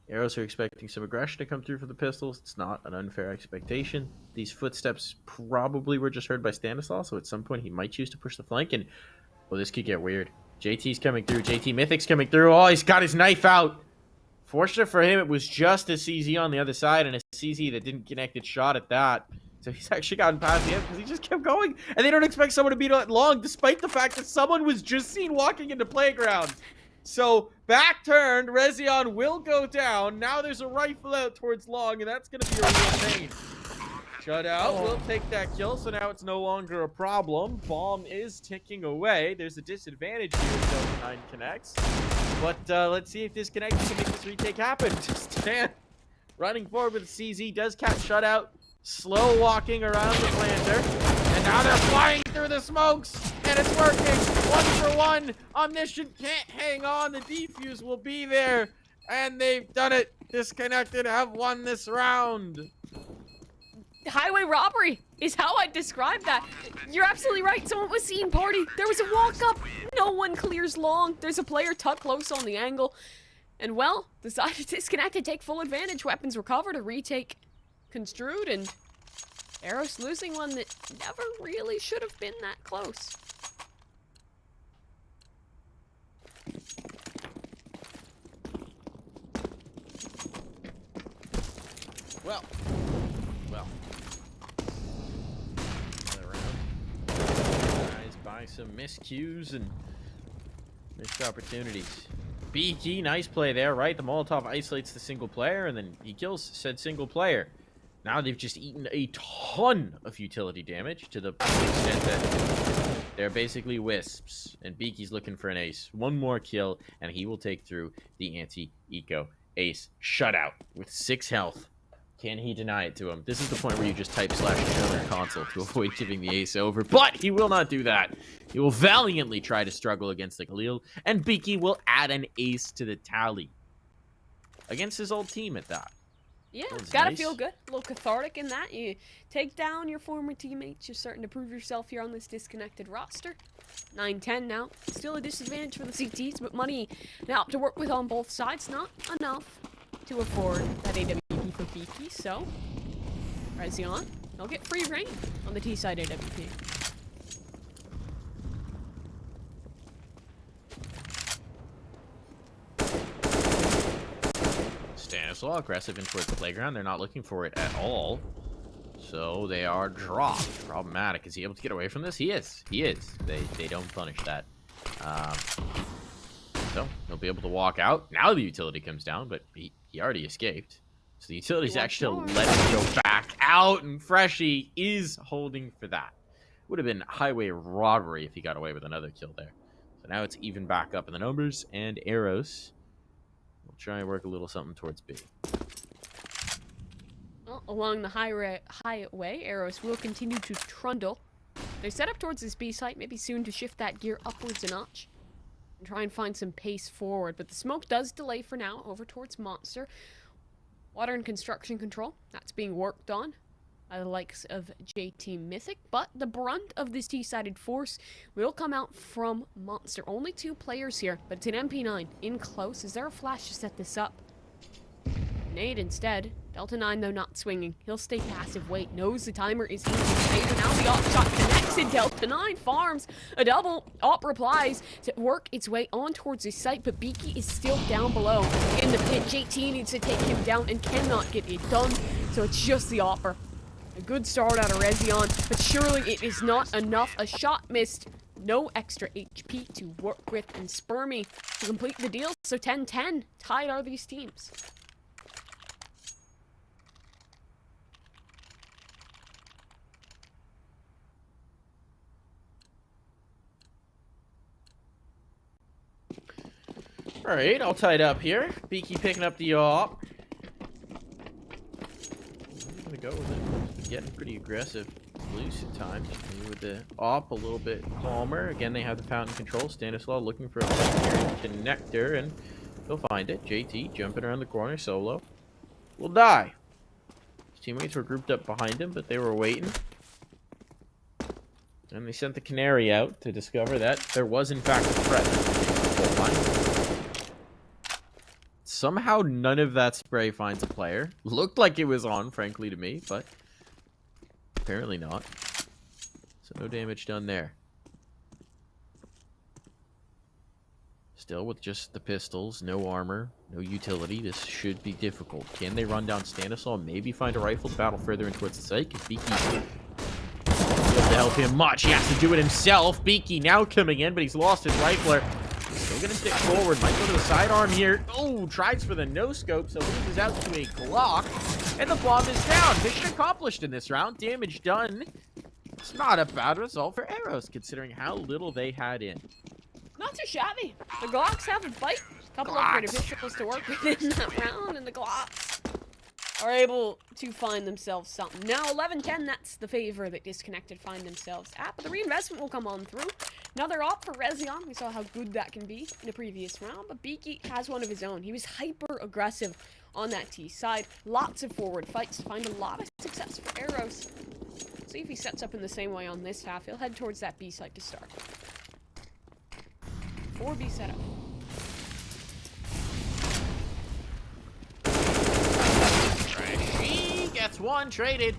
Arrows are expecting some aggression to come through for the pistols. It's not an unfair expectation. These footsteps probably were just heard by Stanislaw, so at some point he might choose to push the flank, and well, this could get weird. JT's coming through. JT Mythic's coming through. Oh, he's got his knife out. Fortunate for him, it was just a CZ on the other side, and a CZ that didn't connect its shot at that. So he's actually gotten past the end because he just kept going. And they don't expect someone to be that long, despite the fact that someone was just seen walking into playground. So, back turned, Rezion will go down. Now there's a rifle out towards long, and that's going to be a real pain. Shut out. We'll take that kill, so now it's no longer a problem. Bomb is ticking away. There's a disadvantage here until 9 connects. But let's see if Disconnected can make this retake happen. Stan running forward with CZ does catch shutout. Slow walking around the planter. And now they're flying through the smokes. And it's working. 1 for 1. Omniscient can't hang on. The defuse will be there. And they've done it. Disconnected have won this round. Highway robbery is how I describe that. You're absolutely right. Someone was seen party. There was a walk up. No one clears long. There's a player tucked close on the angle. And well, decided to disconnect and take full advantage. Weapons recovered, a retake construed, and Eros losing one that never really should have been that close. Well. Another round. Guys buy some miscues and missed opportunities. Beaky, nice play there, right? The Molotov isolates the single player, and then he kills said single player. Now they've just eaten a ton of utility damage to the extent that they're basically wisps. And Beaky's looking for an ace. 1 more kill, and he will take through the anti-eco ace. Shutout with 6 health. Can he deny it to him? This is the point where you just type /show on your console to avoid giving the ace over, but he will not do that. He will valiantly try to struggle against the Khalil, and Beaky will add an ace to the tally. Against his old team at that. Yeah, gotta feel good. A little cathartic in that. You take down your former teammates. You're starting to prove yourself here on this Disconnected roster. 9-10 now. Still a disadvantage for the CTs, but money now to work with on both sides. Not enough to afford that AWP for Beaky, so Rezion, he'll get free reign on the T side AWP. Stanislaw aggressive in towards the playground. They're not looking for it at all. So they are dropped. Problematic. Is he able to get away from this? He is. He is. They don't punish that. So he'll be able to walk out. Now the utility comes down, but he already escaped. So the utility's actually let him go back out, and Freshie is holding for that. Would have been highway robbery if he got away with another kill there. So now it's even back up in the numbers, and Eros will try and work a little something towards B. along the highway, Eros will continue to trundle. They set up towards this B site, maybe soon to shift that gear upwards a notch and try and find some pace forward. But the smoke does delay for now over towards Monster. Water and construction control, that's being worked on by the likes of JT Mythic, but the brunt of this T-sided force will come out from Monster. Only 2 players here, but it's an MP9 in close. Is there a flash to set this up? Nade instead. Delta 9, though, not swinging. He'll stay passive. Wait, knows the timer is here. Now the op shot connects, and Delta 9 farms a double. Op replies to work its way on towards his site, but Beaky is still down below in the pit. JT needs to take him down and cannot get it done, so it's just the opper. A good start out of Rezion, but surely it is not enough. A shot missed. No extra HP to work with, and Spermy to complete the deal. So 10-10. Tied are these teams. Alright, all tied up here. Beaky picking up the op. I'm gonna go with it. It's getting pretty aggressive. Loose at times. Maybe with the op a little bit calmer. Again, they have the fountain control. Stanislaw looking for a secondary connector, and he'll find it. JT jumping around the corner solo. Will die. His teammates were grouped up behind him, but they were waiting. And they sent the canary out to discover that there was in fact a threat. Somehow none of that spray finds a player. Looked like it was on, frankly, to me, but apparently not. So no damage done there. Still with just the pistols, no armor, no utility. This should be difficult. Can they run down Stanislaw? Maybe find a rifle to battle further in towards the site? Because Beaky won't be able to help him much. He has to do it himself. Beaky now coming in, but he's lost his rifler. Still gonna stick forward. Might go to the sidearm here. Oh, tries for the no-scope, so loses out to a Glock. And the bomb is down. Mission accomplished in this round. Damage done. It's not a bad result for Eros, considering how little they had in. Not too shabby. The Glocks have a bite. A couple of individuals to work with in that round, and the Glocks are able to find themselves something. Now, 11-10, that's the favor that Disconnected find themselves at, but the reinvestment will come on through. Another op for Rezion. We saw how good that can be in a previous round, but Beaky has one of his own. He was hyper-aggressive on that T side. Lots of forward fights to find a lot of success for Eros. See if he sets up in the same way on this half. He'll head towards that B side to start. 4B setup. He gets one traded.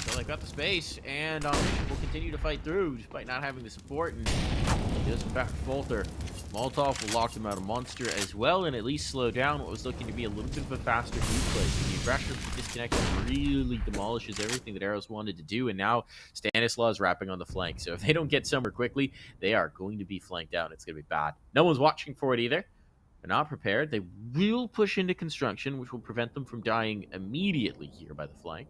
So they got the space, and Mission will continue to fight through despite not having the support, and he does in fact falter. Molotov will lock them out of Monster as well, and at least slow down what was looking to be a little bit of a faster play. The aggression from Disconnected really demolishes everything that Eros wanted to do, and now Stanislaw is wrapping on the flank. So if they don't get somewhere quickly, they are going to be flanked out. It's going to be bad. No one's watching for it either. They're not prepared. They will push into construction, which will prevent them from dying immediately here by the flank.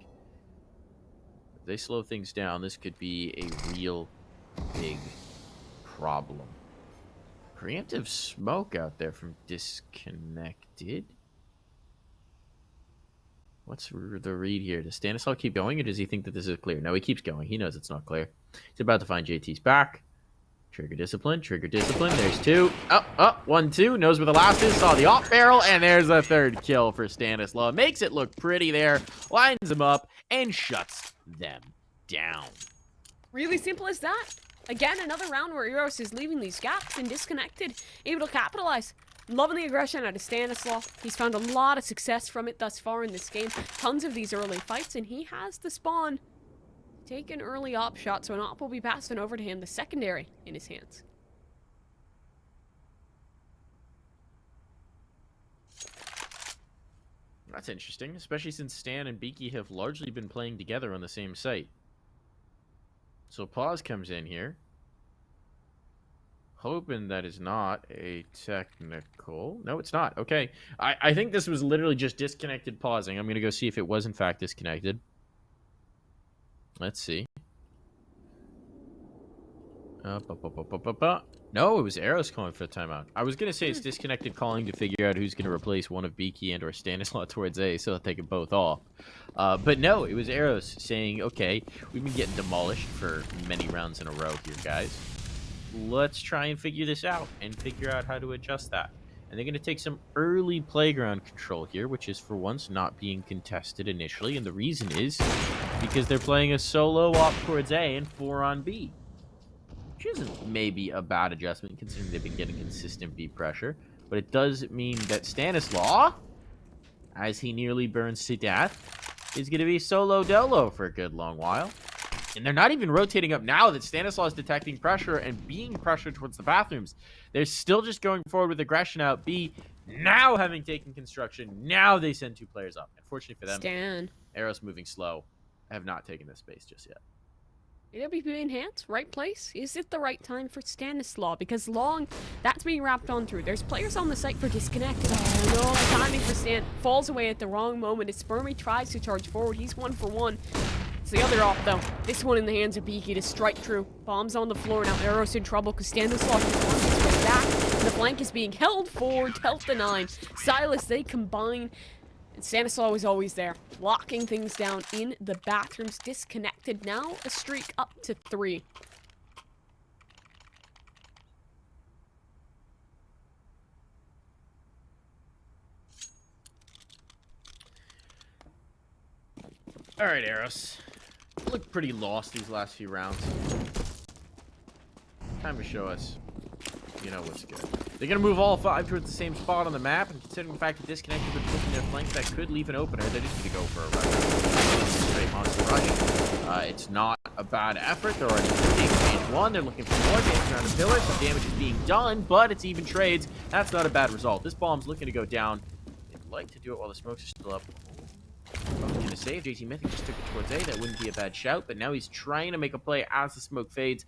If they slow things down, this could be a real big problem. Preemptive smoke out there from Disconnected. What's the read here? Does Stanislaw keep going, or does he think that this is clear? No, he keeps going. He knows it's not clear. He's about to find JT's back. Trigger discipline. Trigger discipline. There's two. Oh, 1-2. Knows where the last is. Saw the off barrel, and there's a third kill for Stanislaw. Makes it look pretty there. Lines them up and shuts them down. Really simple as that. Again, another round where Eros is leaving these gaps and Disconnected, able to capitalize. Loving the aggression out of Stanislaw. He's found a lot of success from it thus far in this game. Tons of these early fights, and he has the spawn. Take an early op shot, so an op will be passing over to him, the secondary in his hands. That's interesting, especially since Stan and Beaky have largely been playing together on the same site. So Pause comes in here. Hoping that is not a technical. No, it's not. Okay. I think this was literally just Disconnected pausing. I'm going to go see if it was in fact disconnected. Let's see. No, it was Eros calling for the timeout. I was going to say it's disconnected calling to figure out who's going to replace one of Beaky and or Stanislaw towards A so that they can both off. But no, it was Eros saying, okay, we've been getting demolished for many rounds in a row here, guys. Let's try and figure this out and figure out how to adjust that. And they're going to take some early playground control here, which is for once not being contested initially. And the reason is because they're playing a solo op towards A and 4 on B. Which isn't maybe a bad adjustment considering they've been getting consistent B pressure. But it does mean that Stanislaw, as he nearly burns to death, is going to be solo dolo for a good long while. And they're not even rotating up now that Stanislaw is detecting pressure and being pressured towards the bathrooms. They're still just going forward with aggression out B. Now having taken construction, now they send 2 players up. Unfortunately for them, Stan. Eros moving slow. Have not taken this space just yet. AWP enhance, right place? Is it the right time for Stanislaw? Because long, that's being wrapped on through. There's players on the site for disconnected. Oh no, the timing for Stan falls away at the wrong moment as Spermy tries to charge forward. He's 1 for 1. It's the other op though. This one in the hands of Beaky to strike true. Bombs on the floor now. Eros in trouble because Stanislaw can launch his way back. And the flank is being held for Delta 9. Silas, they combine. And Stanislaw is always there, locking things down in the bathrooms. Disconnected now, a streak up to 3. All right, Eros. You look pretty lost these last few rounds. Time to show us, you know what's good. They're going to move all 5 towards the same spot on the map, and considering the fact that disconnected with pushing their flanks, that could leave an opener. They're just going to go for a rush. Straight monster rush. It's not a bad effort. They're already taking stage 1. They're looking for more damage around the pillar. Some damage is being done, but it's even trades. That's not a bad result. This bomb's looking to go down. They'd like to do it while the smokes are still up. I was going to say, if JT Mythic just took it towards A, that wouldn't be a bad shout, but now he's trying to make a play as the smoke fades,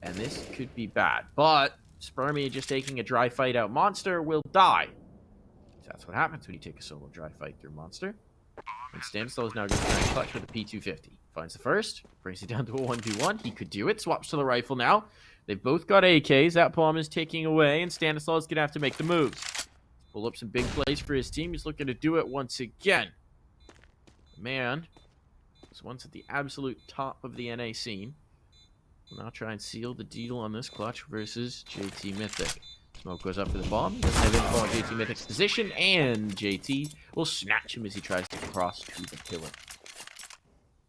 and this could be bad. But Spermy just taking a dry fight out monster will die. So that's what happens when you take a solo dry fight through monster. And Stanislaw is now going to try and clutch with a P250. Finds the first, brings it down to a 1v1. He could do it, swaps to the rifle now. They've both got AKs. That bomb is ticking away, and Stanislaw is going to have to make the moves. Pull up some big plays for his team. He's looking to do it once again. Man, this one's at the absolute top of the NA scene. We'll now try and seal the deal on this clutch versus JT Mythic. Smoke goes up for the bomb. He doesn't have info on JT Mythic's position, and JT will snatch him as he tries to cross to the pillar.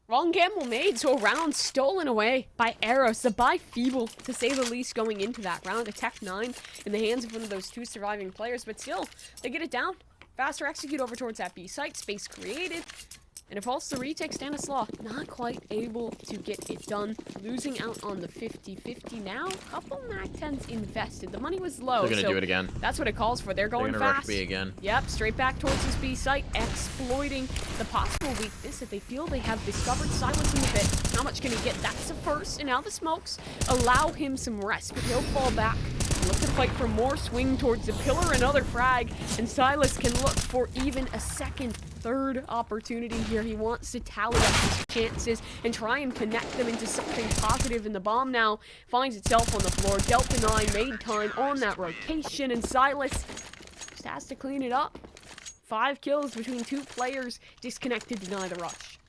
Wrong gamble made, so a round stolen away by Eros. The buy feeble, to say the least, going into that round. A Tech 9 in the hands of one of those 2 surviving players, but still, they get it down. Faster execute over towards that B site. Space created. And it falls to retake. Stanislaw not quite able to get it done. Losing out on the 50-50 now. Couple Mac 10s invested. The money was low. They're going to do it again. That's what it calls for. They're going They're fast. Rush B again. Yep, straight back towards this B site. Exploiting the possible weakness that they feel they have discovered. Silence in the pit. How much can he get? That's the first. And now the smokes allow him some rest. But he'll fall back. Look to fight for more. Swing towards the pillar. Another frag. And Silas can look for even a second, third opportunity here. He wants to tally up his chances and try and connect them into something positive. And the bomb now finds itself on the floor. Delta 9 made time on that rotation. And Silas just has to clean it up. 5 kills between 2 players. Disconnected, deny the rush.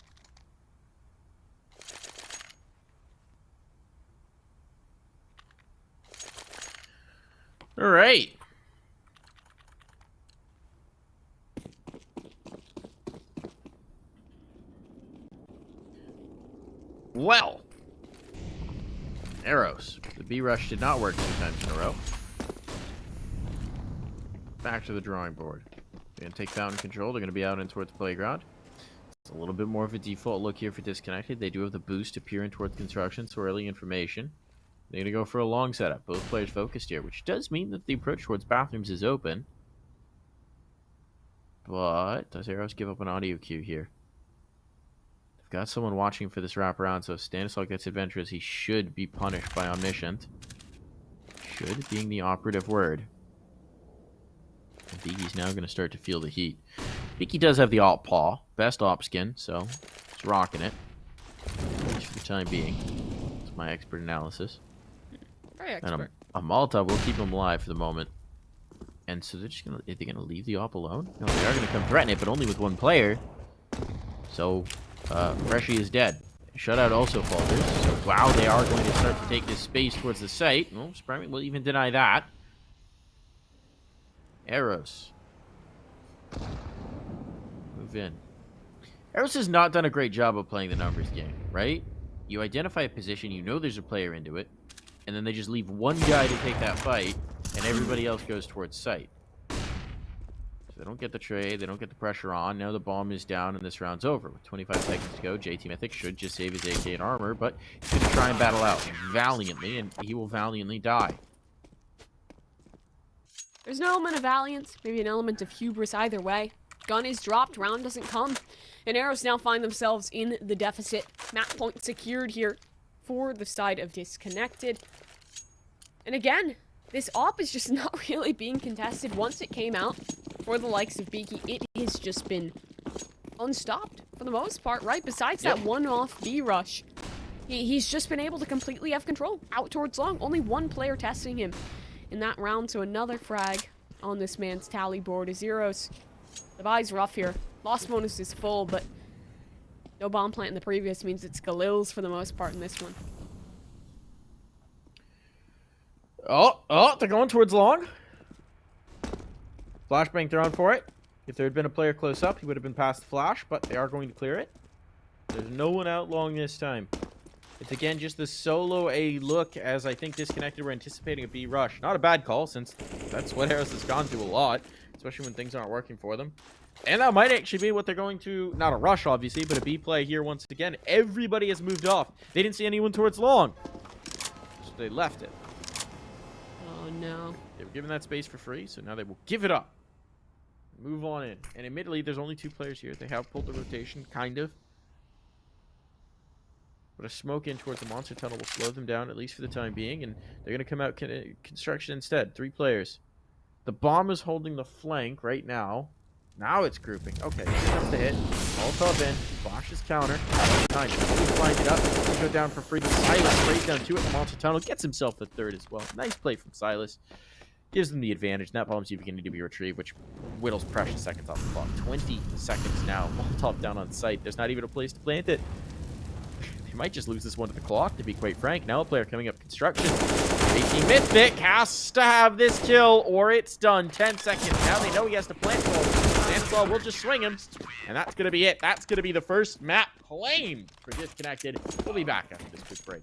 All right. Well, Eros. The B rush did not work 2 times in a row. Back to the drawing board. They're going to take fountain control. They're going to be out in towards the playground. It's a little bit more of a default look here for disconnected. They do have the boost to peer in towards construction, so early information. They're going to go for a long setup. Both players focused here, which does mean that the approach towards bathrooms is open. But does Eros give up an audio cue here? They've got someone watching for this wraparound, so if Stanislaw gets adventurous, he should be punished by Omniscient. Should being the operative word. And Beaky's now going to start to feel the heat. Beaky does have the alt paw. Best op skin, so it's rocking it. At least for the time being. That's my expert analysis. Very expert. A Molotov will keep them alive for the moment. And so they're just gonna, are they gonna leave the op alone? No, they are gonna come threaten it, but only with one player. So, Reshi is dead. Shutout also falters. So, wow, they are going to start to take this space towards the site. Well, Sprite will even deny that. Eros. Move in. Eros has not done a great job of playing the numbers game, right? You identify a position, you know there's a player into it, and then they just leave one guy to take that fight, and everybody else goes towards site. So they don't get the trade, they don't get the pressure on. Now the bomb is down, and this round's over. With 25 seconds to go, JT Mythic should just save his AK and armor, but he's going to try and battle out valiantly, and he will valiantly die. There's an element of valiance, maybe an element of hubris either way. Gun is dropped, round doesn't come. And Eros now find themselves in the deficit. Map point secured here for the side of Disconnected. And again, this op is just not really being contested. Once it came out for the likes of Beaky, it has just been unstopped for the most part, right? Besides that one-off B rush, he's just been able to completely have control out towards long. Only one player testing him in that round, so another frag on this man's tally board is Eros. The buy's rough here. Lost bonus is full, but no bomb plant in the previous means it's Galil's for the most part in this one. Oh, they're going towards long. Flashbang thrown for it. If there had been a player close up, he would have been past the flash, but they are going to clear it. There's no one out long this time. It's again just the solo A look, as I think Disconnected were anticipating a B rush. Not a bad call, since that's what Eros has gone through a lot, especially when things aren't working for them. And that might actually be what they're going to, not a rush obviously, but a B play here once again. Everybody has moved off. They didn't see anyone towards long, so they left it. Oh no. They were given that space for free, so now they will give it up. Move on in. And admittedly, there's only 2 players here. They have pulled the rotation, kind of. But a smoke in towards the monster tunnel will slow them down, at least for the time being, and they're going to come out construction instead. 3 players. The bomb is holding the flank right now. Now it's grouping. Okay, here comes the hit. Molotov in. Flashes counter. Nice. He's lined it up. He's going to go down for free. But Silas sprays down 2 at the monster tunnel. Gets himself the 3rd as well. Nice play from Silas. Gives them the advantage. And that bomb's beginning to be retrieved, which whittles precious seconds off the clock. 20 seconds now. Molotov down on site. There's not even a place to plant it. They might just lose this one to the clock, to be quite frank. Now a player coming up construction. 18 Mythic has to have this kill, or it's done. 10 seconds. Now they know he has to plant ball. Stanislaw will just swing him. And that's going to be it. That's going to be the first map claimed for Disconnected. We'll be back after this quick break.